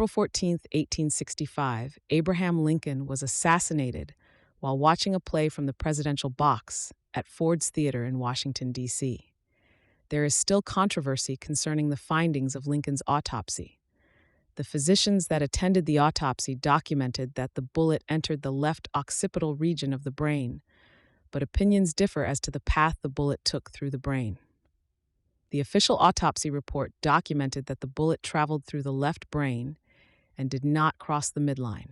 April 14, 1865, Abraham Lincoln was assassinated while watching a play from the presidential box at Ford's Theater in Washington, D.C. There is still controversy concerning the findings of Lincoln's autopsy. The physicians that attended the autopsy documented that the bullet entered the left occipital region of the brain, but opinions differ as to the path the bullet took through the brain. The official autopsy report documented that the bullet traveled through the left brain and did not cross the midline.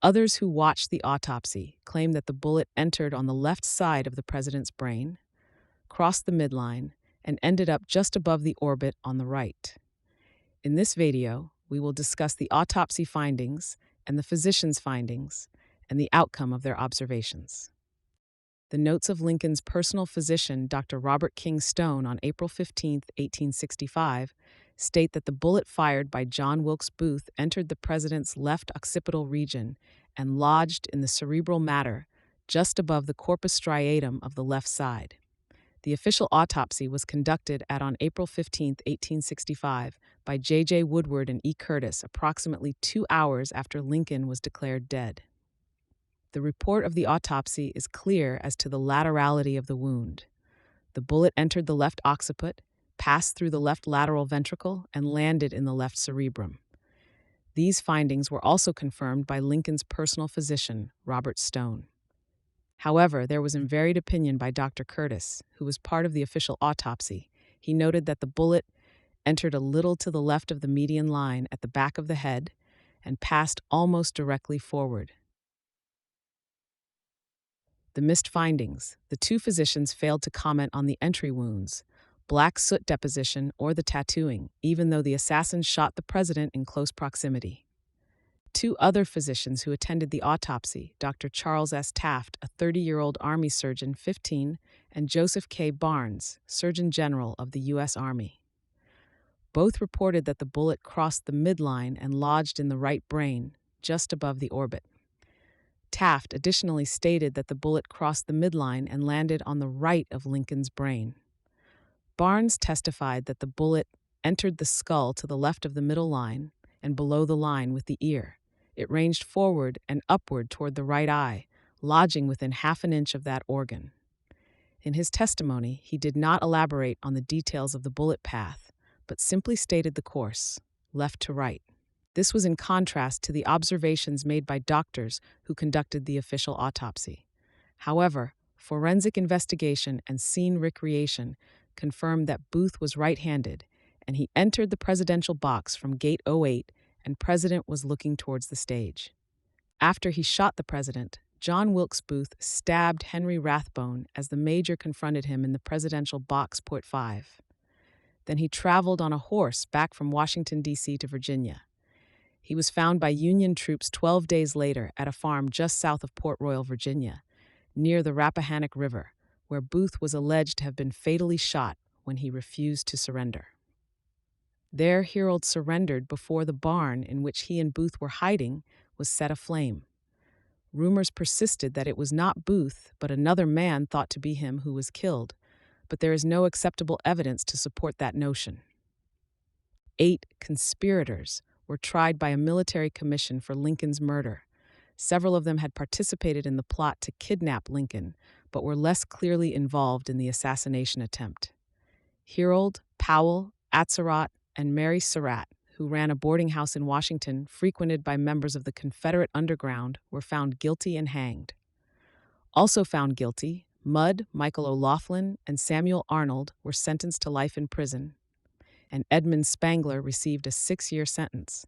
Others who watched the autopsy claim that the bullet entered on the left side of the president's brain, crossed the midline, and ended up just above the orbit on the right. In this video, we will discuss the autopsy findings and the physician's findings and the outcome of their observations. The notes of Lincoln's personal physician, Dr. Robert King Stone, on April 15, 1865, state that the bullet fired by John Wilkes Booth entered the president's left occipital region and lodged in the cerebral matter just above the corpus striatum of the left side. The official autopsy was conducted on April 15, 1865, by J.J. Woodward and E. Curtis, approximately 2 hours after Lincoln was declared dead. The report of the autopsy is clear as to the laterality of the wound. The bullet entered the left occiput, passed through the left lateral ventricle, and landed in the left cerebrum. These findings were also confirmed by Lincoln's personal physician, Robert Stone. However, there was varied opinion by Dr. Curtis, who was part of the official autopsy. He noted that the bullet entered a little to the left of the median line at the back of the head and passed almost directly forward. The missed findings. The two physicians failed to comment on the entry wounds, black soot deposition, or the tattooing, even though the assassin shot the president in close proximity. Two other physicians who attended the autopsy, Dr. Charles S. Taft, a 30-year-old Army surgeon, 15, and Joseph K. Barnes, Surgeon General of the U.S. Army. Both reported that the bullet crossed the midline and lodged in the right brain, just above the orbit. Taft additionally stated that the bullet crossed the midline and landed on the right of Lincoln's brain. Barnes testified that the bullet entered the skull to the left of the middle line and below the line with the ear. It ranged forward and upward toward the right eye, lodging within half an inch of that organ. In his testimony, he did not elaborate on the details of the bullet path, but simply stated the course, left to right. This was in contrast to the observations made by doctors who conducted the official autopsy. However, forensic investigation and scene recreation confirmed that Booth was right-handed, and he entered the presidential box from gate 08, and President was looking towards the stage. After he shot the president, John Wilkes Booth stabbed Henry Rathbone as the major confronted him in the presidential box port 5. Then he traveled on a horse back from Washington, D.C. to Virginia. He was found by Union troops 12 days later at a farm just south of Port Royal, Virginia, near the Rappahannock River, where Booth was alleged to have been fatally shot when he refused to surrender. There, Herold surrendered before the barn in which he and Booth were hiding was set aflame. Rumors persisted that it was not Booth, but another man thought to be him who was killed, but there is no acceptable evidence to support that notion. 8 conspirators were tried by a military commission for Lincoln's murder. Several of them had participated in the plot to kidnap Lincoln, but were less clearly involved in the assassination attempt. Herold, Powell, Atzerodt, and Mary Surratt, who ran a boarding house in Washington frequented by members of the Confederate underground, were found guilty and hanged. Also found guilty, Mudd, Michael O'Laughlin, and Samuel Arnold were sentenced to life in prison, and Edmund Spangler received a 6-year sentence.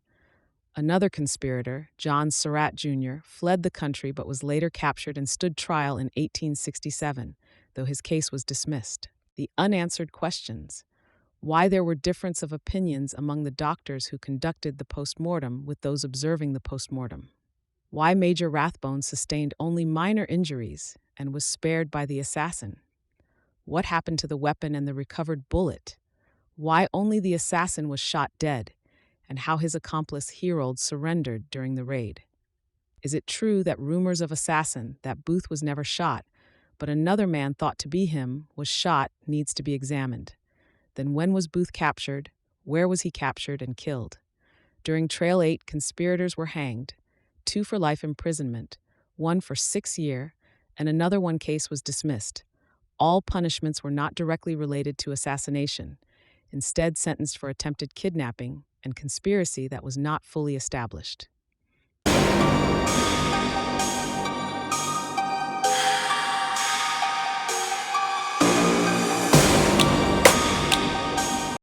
Another conspirator, John Surratt Jr., fled the country but was later captured and stood trial in 1867, though his case was dismissed. The unanswered questions. Why there were difference of opinions among the doctors who conducted the postmortem with those observing the postmortem. Why Major Rathbone sustained only minor injuries and was spared by the assassin. What happened to the weapon and the recovered bullet? Why only the assassin was shot dead, and how his accomplice Herold surrendered during the raid. Is it true that rumors of assassin, that Booth was never shot, but another man thought to be him was shot, needs to be examined? Then when was Booth captured? Where was he captured and killed? During Trail 8, conspirators were hanged, 2 for life imprisonment, 1 for 6 years, and another one case was dismissed. All punishments were not directly related to assassination, instead sentenced for attempted kidnapping and conspiracy that was not fully established.